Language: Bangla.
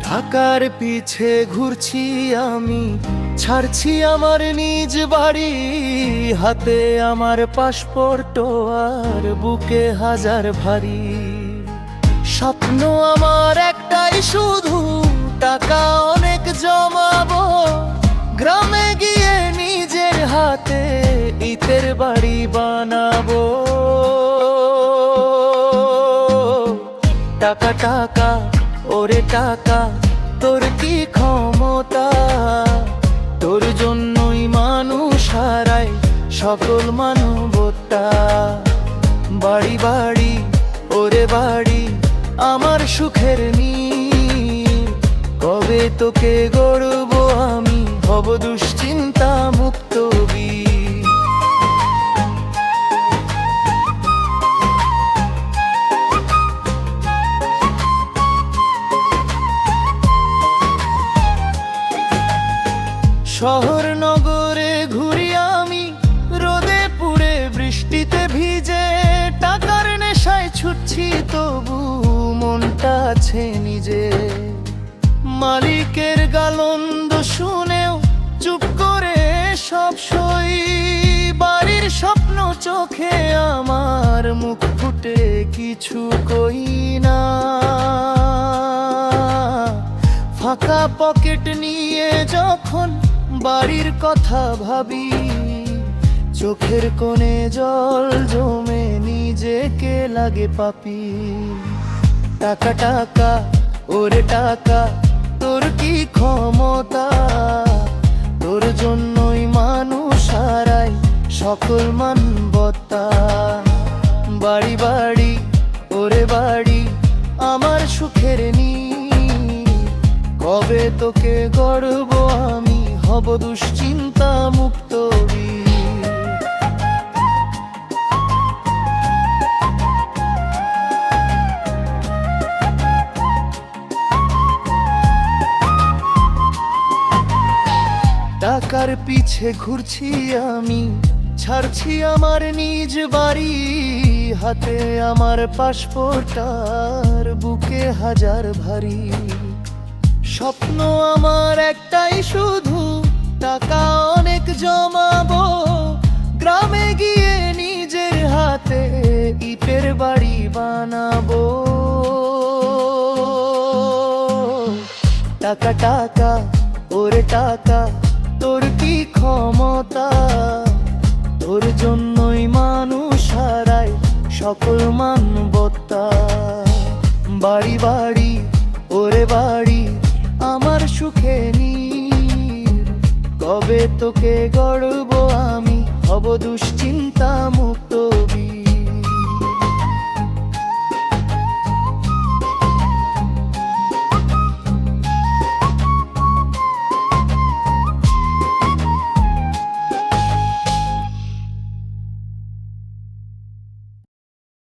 টাকার পিছে ঘুরছি আমি, ছাড়ছি আমার নিজ বাড়ি, হাতে আমার পাসপোর্ট আর বুকে হাজার ভারী। স্বপ্ন আমার একটাই শুধু, টাকা অনেক জমাবো, গ্রামে গিয়ে নিজের হাতে ইটের বাড়ি বানাবো। টাকা টাকা ওরে টাকা, তোর কি ক্ষমতা, তোর জন্যই মানুষ হারায় সকল মানবতা। বাড়ি বাড়ি ওরে বাড়ি, আমার সুখের নীড়, কবে তোকে গড়ব আমি, হব দুশ্চিন্তা মুক্ত বীর। শহর নগরে ঘুরি আমি, রোদে পুড়ে বৃষ্টিতে ভিজে, টাকার নেশায় ছুটছি তবু মনটা আছে নিজে। মালিকের গালন্দ শুনেও চুপ করে সব সই, বাড়ির স্বপ্ন চোখে আমার, মুখ ফুটে কিছু কই না। ফাঁকা পকেট নিয়ে যখন বাড়ির কথা ভাবি, চোখের কোণে জল জমে নিজেকে লাগে পাপি। টাকা টাকা ওরে টাকা, তোর কি ক্ষমতা, তোর জন্যই মানুষ হারায় সকল মানবতা। বাড়ি বাড়ি ওরে বাড়ি, আমার সুখের নীড়, কবে তোকে গড়ব আমি, হব দুশ্চিন্তা মুক্ত বীর। টাকার পিছে ঘুরছি আমি, ছাড়ছি আমার নিজ বাড়ি, হাতে আমার পাসপোর্ট আর বুকে হাজার ভারী। স্বপ্ন আমার একটাই শুধু, টাকা অনেক জমাবো, গ্রামে গিয়ে নিজের হাতে ইটের বাড়ি বানাবো। টাকা টাকা ওরে টাকা, তোর কি ক্ষমতা, তোর জন্যই মানুষ হারায় সকল মানবতা। বাড়ি বাড়ি ওরে বাড়ি, আমার সুখে নীড়, কবে তোকে গড়ব আমি, হব দুশ্চিন্তা মুক্ত।